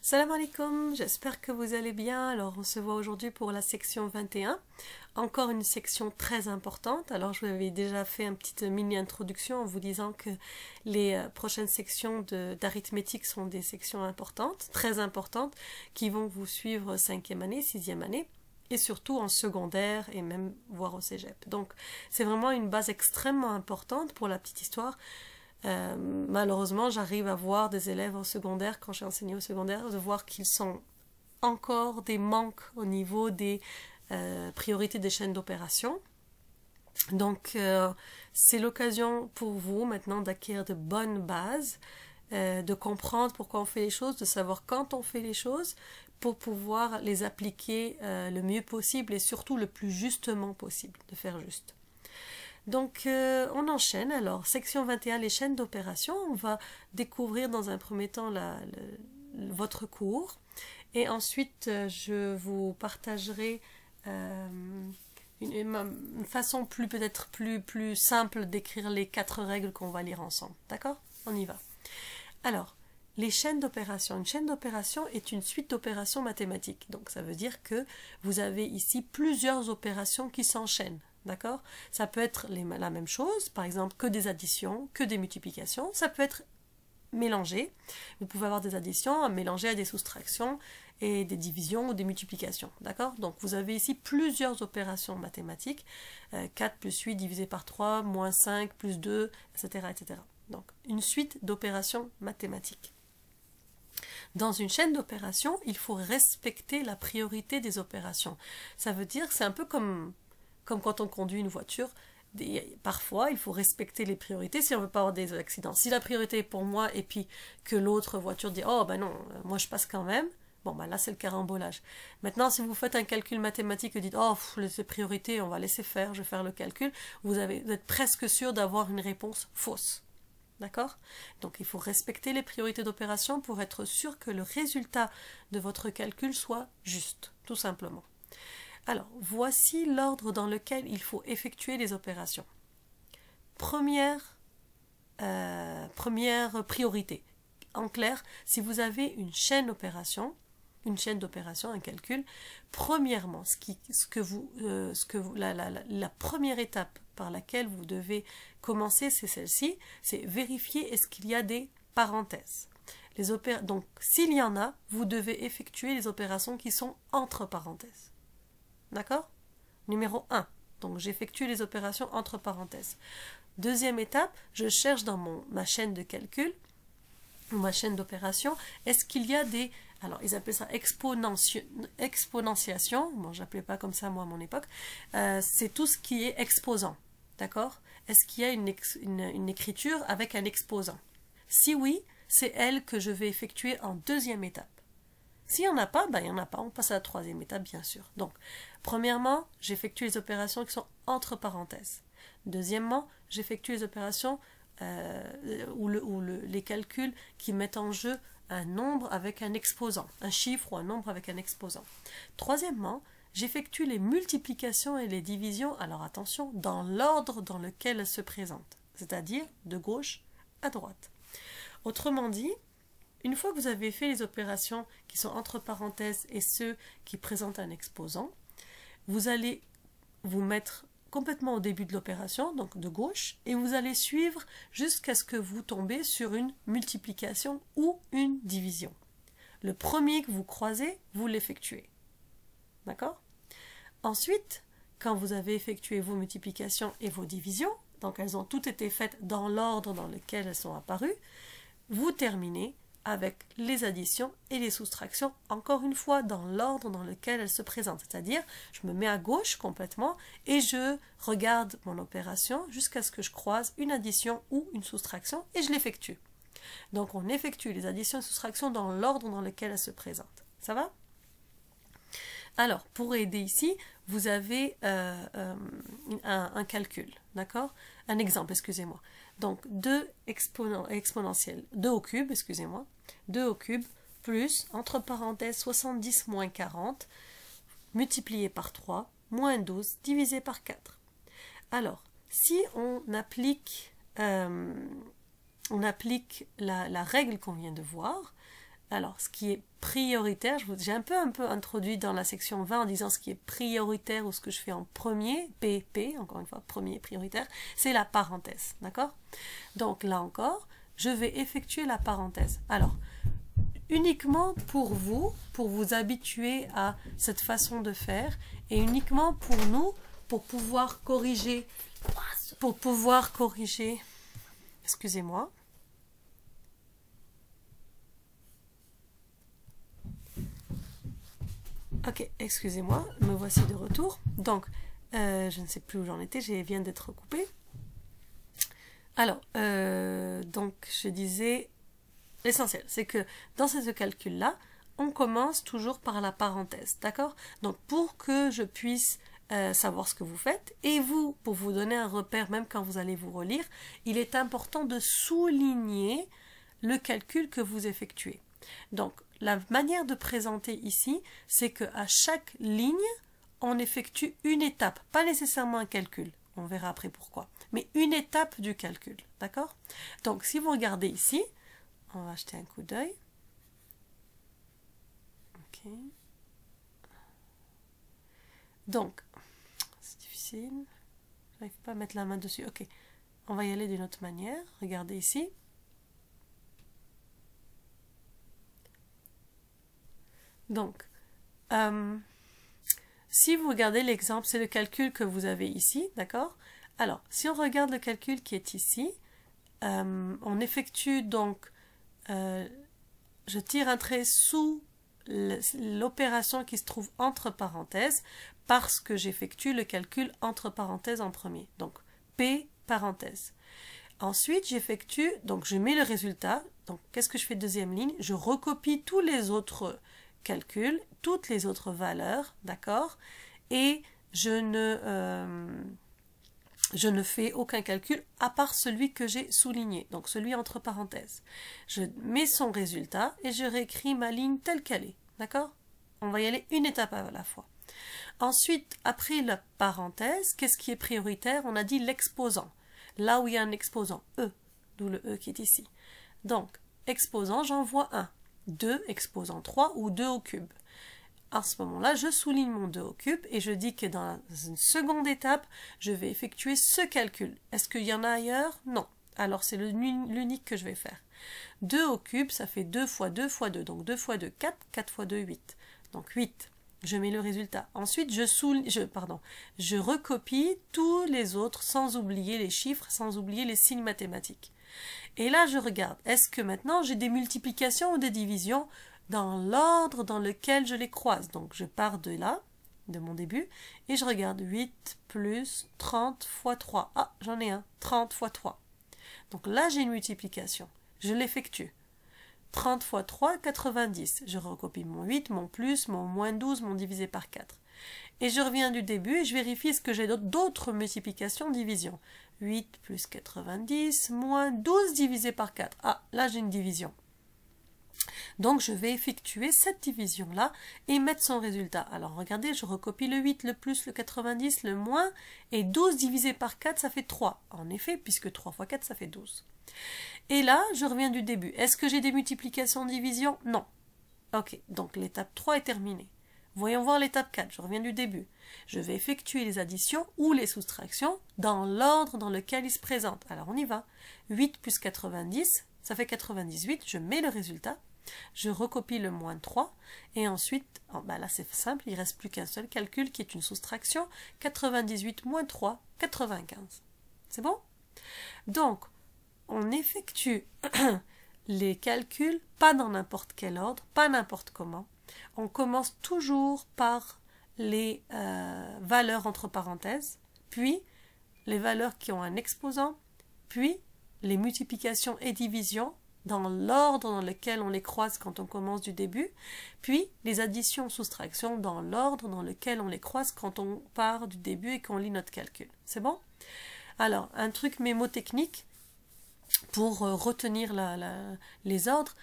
Salam alaikum, j'espère que vous allez bien. Alors on se voit aujourd'hui pour la section 21, encore une section très importante. Alors je vous avais déjà fait une petite mini introduction en vous disant que les prochaines sections d'arithmétique sont des sections importantes, très importantes, qui vont vous suivre 5e année, 6e année, et surtout en secondaire et même voire au cégep. Donc c'est vraiment une base extrêmement importante pour la petite histoire. Malheureusement, j'arrive à voir des élèves en secondaire, quand j'ai enseigné au secondaire, de voir qu'ils sont encore des manques au niveau des priorités des chaînes d'opération. Donc, c'est l'occasion pour vous maintenant d'acquérir de bonnes bases, de comprendre pourquoi on fait les choses, de savoir quand on fait les choses, pour pouvoir les appliquer le mieux possible et surtout le plus justement possible, de faire juste. Donc, on enchaîne. Alors, section 21, les chaînes d'opération. On va découvrir dans un premier temps votre cours. Et ensuite, je vous partagerai une façon peut-être plus simple d'écrire les 4 règles qu'on va lire ensemble. D'accord? On y va. Alors, les chaînes d'opération. Une chaîne d'opération est une suite d'opérations mathématiques. Donc, ça veut dire que vous avez ici plusieurs opérations qui s'enchaînent. D'accord? Ça peut être la même chose, par exemple que des additions, que des multiplications. Ça peut être mélangé. Vous pouvez avoir des additions mélangées à des soustractions et des divisions ou des multiplications. D'accord? Donc vous avez ici plusieurs opérations mathématiques. 4 plus 8 divisé par 3, moins 5 plus 2, etc. etc. Donc une suite d'opérations mathématiques. Dans une chaîne d'opérations, il faut respecter la priorité des opérations. Ça veut dire que c'est un peu comme quand on conduit une voiture, parfois il faut respecter les priorités si on ne veut pas avoir des accidents. Si la priorité est pour moi et puis que l'autre voiture dit « Oh ben non, moi je passe quand même », bon ben là c'est le carambolage. Maintenant si vous faites un calcul mathématique et dites « Oh, les priorités, on va laisser faire, je vais faire le calcul », vous êtes presque sûr d'avoir une réponse fausse. D'accord? Donc il faut respecter les priorités d'opération pour être sûr que le résultat de votre calcul soit juste, tout simplement. Alors, voici l'ordre dans lequel il faut effectuer les opérations. Première priorité. En clair, si vous avez une chaîne d'opération, un calcul, premièrement, la première étape par laquelle vous devez commencer, c'est celle-ci, c'est vérifier est-ce qu'il y a des parenthèses. Donc, s'il y en a, vous devez effectuer les opérations qui sont entre parenthèses. D'accord? Numéro 1. Donc, j'effectue les opérations entre parenthèses. Deuxième étape, je cherche dans ma chaîne de calcul, ou ma chaîne d'opération, est-ce qu'il y a des... Alors, ils appellent ça exponentiation. Bon, j'appelais pas comme ça, moi, à mon époque. C'est tout ce qui est exposant. D'accord? Est-ce qu'il y a une écriture avec un exposant? Si oui, c'est elle que je vais effectuer en deuxième étape. S'il n'y en a pas, ben il n'y en a pas. On passe à la troisième étape, bien sûr. Donc, premièrement, j'effectue les opérations qui sont entre parenthèses. Deuxièmement, j'effectue les opérations les calculs qui mettent en jeu un nombre avec un exposant, un chiffre ou un nombre avec un exposant. Troisièmement, j'effectue les multiplications et les divisions, alors attention, dans l'ordre dans lequel elles se présentent, c'est-à-dire de gauche à droite. Autrement dit, une fois que vous avez fait les opérations qui sont entre parenthèses et ceux qui présentent un exposant, vous allez vous mettre complètement au début de l'opération, donc de gauche, et vous allez suivre jusqu'à ce que vous tombez sur une multiplication ou une division. Le premier que vous croisez, vous l'effectuez. D'accord? Ensuite, quand vous avez effectué vos multiplications et vos divisions, donc elles ont toutes été faites dans l'ordre dans lequel elles sont apparues, vous terminez avec les additions et les soustractions, encore une fois, dans l'ordre dans lequel elles se présentent. C'est-à-dire, je me mets à gauche complètement et je regarde mon opération jusqu'à ce que je croise une addition ou une soustraction et je l'effectue. Donc, on effectue les additions et soustractions dans l'ordre dans lequel elles se présentent. Ça va? Alors, pour aider ici, vous avez un calcul, d'accord? Un exemple, excusez-moi. Donc, 2 exponentielles, 2 au cube, excusez-moi, 2 au cube, plus, entre parenthèses, 70 moins 40, multiplié par 3, moins 12, divisé par 4. Alors, si on applique la règle qu'on vient de voir, Alors, ce qui est prioritaire, j'ai un peu introduit dans la section 20 en disant ce qui est prioritaire ou ce que je fais en premier, PP, encore une fois, premier prioritaire, c'est la parenthèse, d'accord? Donc là encore, je vais effectuer la parenthèse. Alors, uniquement pour vous habituer à cette façon de faire, et uniquement pour nous, pour pouvoir corriger, excusez-moi. Ok, excusez-moi, me voici de retour. Donc, je ne sais plus où j'en étais, je viens d'être coupée. Alors, donc je disais, l'essentiel, c'est que dans ce calcul-là, on commence toujours par la parenthèse, d'accord? Donc, pour que je puisse savoir ce que vous faites, et vous, pour vous donner un repère, même quand vous allez vous relire, il est important de souligner le calcul que vous effectuez. Donc, la manière de présenter ici, c'est qu'à chaque ligne, on effectue une étape, pas nécessairement un calcul, on verra après pourquoi, mais une étape du calcul, d'accord? Donc, si vous regardez ici, on va jeter un coup d'œil. Ok. Donc, c'est difficile, je n'arrive pas à mettre la main dessus, ok. On va y aller d'une autre manière, regardez ici. Donc, si vous regardez l'exemple, c'est le calcul que vous avez ici, d'accord? Alors, si on regarde le calcul qui est ici, on effectue donc, je tire un trait sous l'opération qui se trouve entre parenthèses, parce que j'effectue le calcul entre parenthèses en premier. Donc, P parenthèse. Ensuite, j'effectue, donc je mets le résultat. Donc, qu'est-ce que je fais deuxième ligne? Je recopie tous les autres calcul, toutes les autres valeurs, d'accord, et je ne fais aucun calcul à part celui que j'ai souligné, donc celui entre parenthèses. Je mets son résultat et je réécris ma ligne telle qu'elle est, d'accord? On va y aller une étape à la fois. Ensuite, après la parenthèse, qu'est-ce qui est prioritaire? On a dit l'exposant, là où il y a un exposant, E, d'où le E qui est ici. Donc, exposant, j'en vois un. 2 exposant 3 ou 2 au cube. À ce moment-là, je souligne mon 2 au cube et je dis que dans une seconde étape, je vais effectuer ce calcul. Est-ce qu'il y en a ailleurs? Non. Alors c'est l'unique que je vais faire. 2 au cube, ça fait 2 fois 2 fois 2. Donc 2 fois 2, 4, 4 fois 2, 8. Donc 8. Je mets le résultat. Ensuite, je recopie tous les autres sans oublier les chiffres, sans oublier les signes mathématiques. Et là, je regarde, est-ce que maintenant j'ai des multiplications ou des divisions dans l'ordre dans lequel je les croise? Donc, je pars de là, de mon début, et je regarde 8 plus 30 fois 3. Ah, j'en ai un, 30 fois 3. Donc là, j'ai une multiplication. Je l'effectue. 30 fois 3, 90. Je recopie mon 8, mon plus, mon moins 12, mon divisé par 4. Et je reviens du début et je vérifie est-ce que j'ai d'autres multiplications, divisions. 8 plus 90 moins 12 divisé par 4. Ah, là j'ai une division. Donc je vais effectuer cette division-là et mettre son résultat. Alors regardez, je recopie le 8, le plus, le 90, le moins, et 12 divisé par 4, ça fait 3. En effet, puisque 3 fois 4, ça fait 12. Et là, je reviens du début. Est-ce que j'ai des multiplications, divisions? Non. Ok, donc l'étape 3 est terminée. Voyons voir l'étape 4, je reviens du début. Je vais effectuer les additions ou les soustractions dans l'ordre dans lequel ils se présentent. Alors on y va. 8 plus 90, ça fait 98, je mets le résultat, je recopie le moins 3, et ensuite, oh ben là c'est simple, il ne reste plus qu'un seul calcul qui est une soustraction, 98 moins 3, 95. C'est bon? Donc, on effectue les calculs, pas dans n'importe quel ordre, pas n'importe comment. On commence toujours par les valeurs entre parenthèses, puis les valeurs qui ont un exposant, puis les multiplications et divisions dans l'ordre dans lequel on les croise quand on commence du début, puis les additions, soustractions dans l'ordre dans lequel on les croise quand on part du début et qu'on lit notre calcul. C'est bon? Alors, un truc mémotechnique pour retenir les ordres.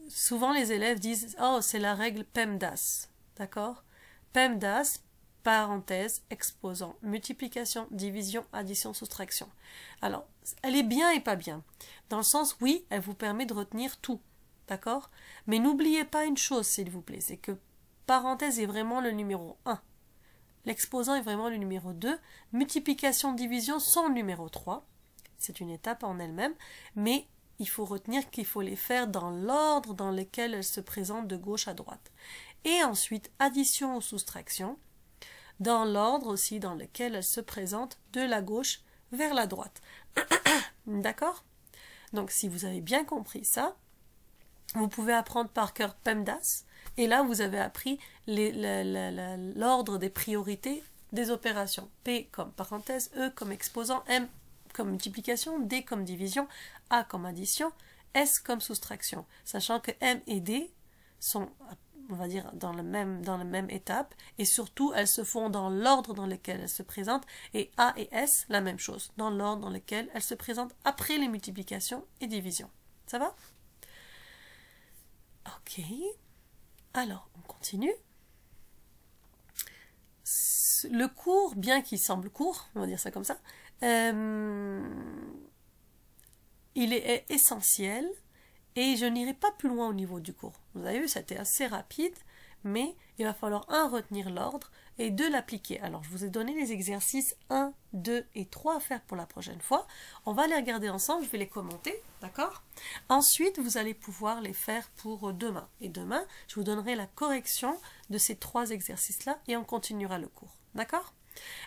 Souvent les élèves disent « Oh, c'est la règle PEMDAS ». D'accord? PEMDAS, parenthèse, exposant, multiplication, division, addition, soustraction. Alors, elle est bien et pas bien. Dans le sens, oui, elle vous permet de retenir tout. D'accord? Mais n'oubliez pas une chose, s'il vous plaît, c'est que parenthèse est vraiment le numéro 1. L'exposant est vraiment le numéro 2. Multiplication, division sont le numéro 3. C'est une étape en elle-même, mais il faut retenir qu'il faut les faire dans l'ordre dans lequel elles se présentent de gauche à droite. Et ensuite, addition ou soustraction, dans l'ordre aussi dans lequel elles se présentent de la gauche vers la droite. D'accord? Donc, si vous avez bien compris ça, vous pouvez apprendre par cœur PEMDAS, et là, vous avez appris l'ordre des priorités des opérations. P comme parenthèse, E comme exposant, M comme multiplication, D comme division, A comme addition, S comme soustraction. Sachant que M et D sont, on va dire, dans la même étape, et surtout, elles se font dans l'ordre dans lequel elles se présentent, et A et S, la même chose, dans l'ordre dans lequel elles se présentent après les multiplications et divisions. Ça va? Ok. Alors, on continue. Le cours, bien qu'il semble court, on va dire ça comme ça, il est essentiel et je n'irai pas plus loin au niveau du cours. Vous avez vu, c'était assez rapide, mais il va falloir retenir l'ordre et l'appliquer. Alors, je vous ai donné les exercices 1, 2 et 3 à faire pour la prochaine fois. On va les regarder ensemble, je vais les commenter, d'accord? Ensuite, vous allez pouvoir les faire pour demain. Et demain, je vous donnerai la correction de ces 3 exercices-là et on continuera le cours, d'accord?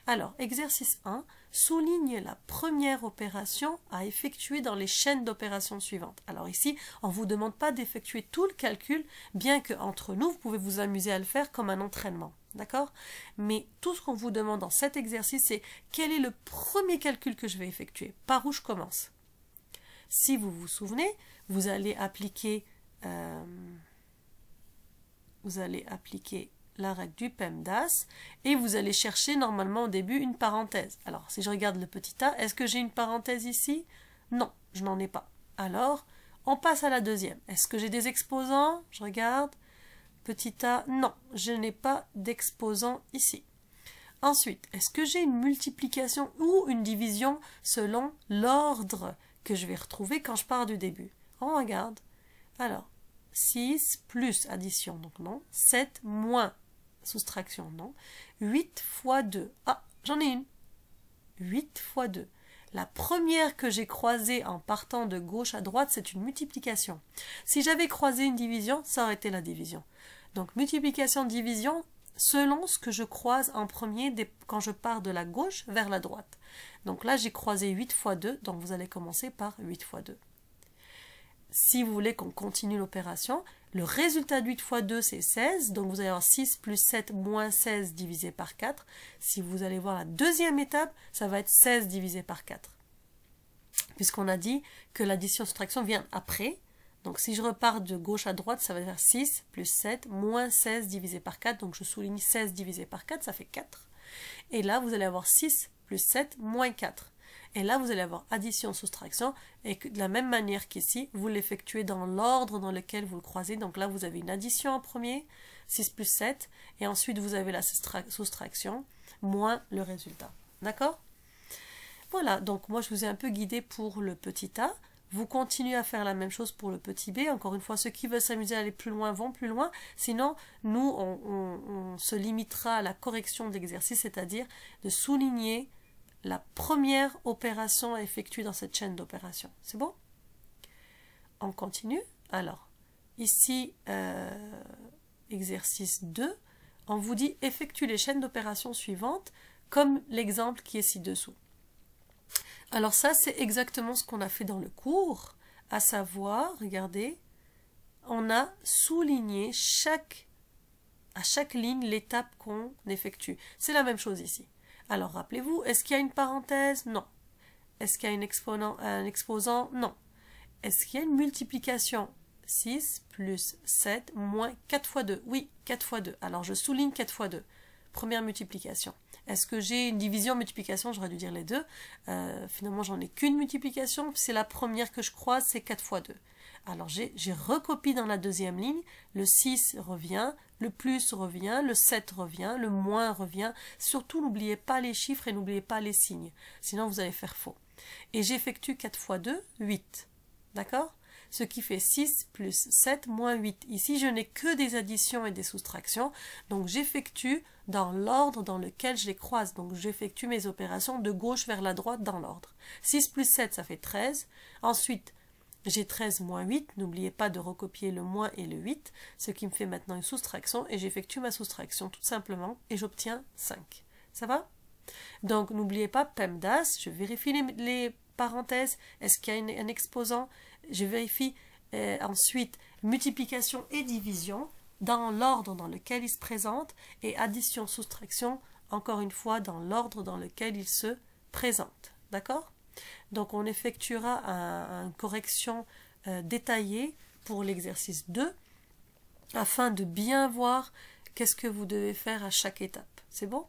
Alors, exercice 1, souligne la première opération à effectuer dans les chaînes d'opérations suivantes. Alors ici, on ne vous demande pas d'effectuer tout le calcul, bien que entre nous, vous pouvez vous amuser à le faire comme un entraînement. D'accord? Mais tout ce qu'on vous demande dans cet exercice, c'est quel est le premier calcul que je vais effectuer? Par où je commence? Si vous vous souvenez, vous allez appliquer la règle du PEMDAS et vous allez chercher normalement au début une parenthèse. Alors, si je regarde le petit a, est-ce que j'ai une parenthèse ici? Non, je n'en ai pas. Alors, on passe à la deuxième. Est-ce que j'ai des exposants? Je regarde. Petit a, non, je n'ai pas d'exposant ici. Ensuite, est-ce que j'ai une multiplication ou une division selon l'ordre que je vais retrouver quand je pars du début? On regarde. Alors, 6 plus addition, donc non. 7 moins soustraction, non. 8 fois 2. Ah, j'en ai une. 8 fois 2. La première que j'ai croisée en partant de gauche à droite, c'est une multiplication. Si j'avais croisé une division, ça aurait été la division. Donc, multiplication-division selon ce que je croise en premier quand je pars de la gauche vers la droite. Donc là, j'ai croisé 8 fois 2, donc vous allez commencer par 8 fois 2. Si vous voulez qu'on continue l'opération, le résultat de 8 fois 2, c'est 16. Donc, vous allez avoir 6 plus 7 moins 16 divisé par 4. Si vous allez voir la deuxième étape, ça va être 16 divisé par 4. Puisqu'on a dit que l'addition-soustraction vient après. Donc, si je repars de gauche à droite, ça va faire 6 plus 7 moins 16 divisé par 4. Donc, je souligne 16 divisé par 4, ça fait 4. Et là, vous allez avoir 6 plus 7 moins 4. Et là, vous allez avoir addition, soustraction, et de la même manière qu'ici, vous l'effectuez dans l'ordre dans lequel vous le croisez. Donc là, vous avez une addition en premier, 6 plus 7, et ensuite vous avez la soustraction, moins le résultat. D'accord? Voilà, donc moi je vous ai un peu guidé pour le petit a. Vous continuez à faire la même chose pour le petit b. Encore une fois, ceux qui veulent s'amuser à aller plus loin vont plus loin. Sinon, nous, on se limitera à la correction de l'exercice, c'est-à-dire de souligner la première opération à effectuer dans cette chaîne d'opérations. C'est bon? On continue. Alors, ici, exercice 2, on vous dit effectue les chaînes d'opérations suivantes comme l'exemple qui est ci-dessous. Alors ça, c'est exactement ce qu'on a fait dans le cours, à savoir, regardez, on a souligné à chaque ligne l'étape qu'on effectue. C'est la même chose ici. Alors, rappelez-vous, est-ce qu'il y a une parenthèse? Non. Est-ce qu'il y a un exposant? Non. Est-ce qu'il y a une multiplication? 6 plus 7 moins 4 fois 2. Oui, 4 fois 2. Alors, je souligne 4 fois 2. Première multiplication. Est-ce que j'ai une division-multiplication? J'aurais dû dire les deux. Finalement, j'en ai qu'une multiplication. C'est la première que je croise, c'est 4 fois 2. Alors, j'ai recopié dans la deuxième ligne. Le 6 revient, le plus revient, le 7 revient, le moins revient. Surtout, n'oubliez pas les chiffres et n'oubliez pas les signes. Sinon, vous allez faire faux. Et j'effectue 4 fois 2, 8. D'accord? ce qui fait 6 plus 7 moins 8. Ici, je n'ai que des additions et des soustractions, donc j'effectue dans l'ordre dans lequel je les croise. Donc j'effectue mes opérations de gauche vers la droite dans l'ordre. 6 plus 7, ça fait 13. Ensuite, j'ai 13 moins 8, n'oubliez pas de recopier le moins et le 8, ce qui me fait maintenant une soustraction, et j'effectue ma soustraction tout simplement, et j'obtiens 5. Ça va? Donc n'oubliez pas PEMDAS, je vérifie les parenthèses, est-ce qu'il y a un exposant, je vérifie ensuite multiplication et division, dans l'ordre dans lequel ils se présentent, et addition, soustraction, encore une fois, dans l'ordre dans lequel ils se présentent. D'accord? Donc on effectuera une correction détaillée pour l'exercice 2 afin de bien voir qu'est-ce que vous devez faire à chaque étape. C'est bon?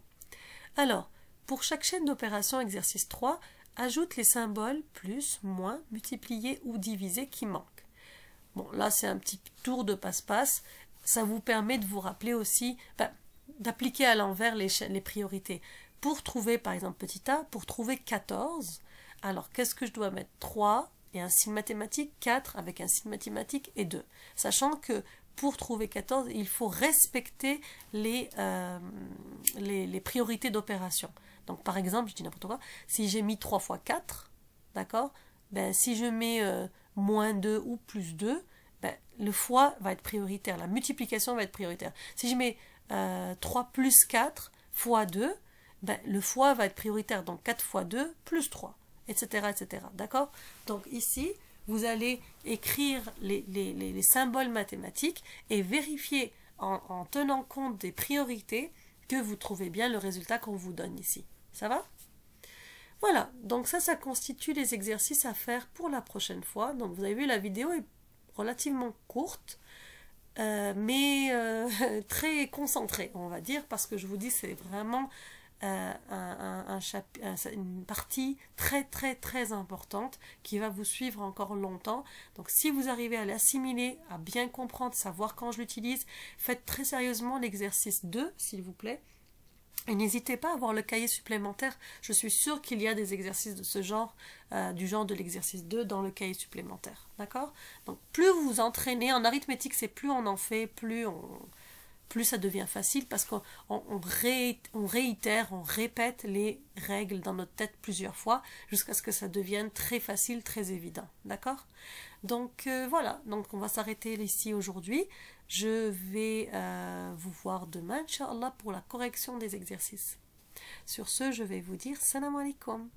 Alors, pour chaque chaîne d'opération exercice 3, ajoute les symboles plus, moins, multiplier ou diviser qui manquent. Bon, là c'est un petit tour de passe-passe. Ça vous permet de vous rappeler aussi, d'appliquer à l'envers les priorités. Pour trouver, par exemple, petit a, pour trouver 14, alors, qu'est-ce que je dois mettre? 3 et un signe mathématique, 4 avec un signe mathématique et 2. Sachant que pour trouver 14, il faut respecter les priorités d'opération. Donc, par exemple, je dis n'importe quoi, si j'ai mis 3 fois 4, d'accord, si je mets moins 2 ou plus 2, le fois va être prioritaire, la multiplication va être prioritaire. Si je mets 3 plus 4 fois 2, le fois va être prioritaire, donc 4 fois 2 plus 3. Etc., etc. D'accord? Donc ici, vous allez écrire les symboles mathématiques et vérifier en tenant compte des priorités que vous trouvez bien le résultat qu'on vous donne ici. Ça va? Voilà, donc ça constitue les exercices à faire pour la prochaine fois. Donc vous avez vu, la vidéo est relativement courte, mais très concentrée, on va dire, parce que je vous dis, c'est vraiment une partie très très très importante qui va vous suivre encore longtemps. Donc si vous arrivez à l'assimiler, à bien comprendre, savoir quand je l'utilise, faites très sérieusement l'exercice 2 s'il vous plaît, et n'hésitez pas à avoir le cahier supplémentaire. Je suis sûre qu'il y a des exercices de ce genre, du genre de l'exercice 2 dans le cahier supplémentaire. D'accord? Donc plus vous vous entraînez en arithmétique, c'est plus on en fait, plus ça devient facile, parce qu'on réitère, on répète les règles dans notre tête plusieurs fois jusqu'à ce que ça devienne très facile, très évident. D'accord? Donc voilà, donc on va s'arrêter ici aujourd'hui. Je vais vous voir demain, Inch'Allah, pour la correction des exercices. Sur ce, je vais vous dire salam alaikum.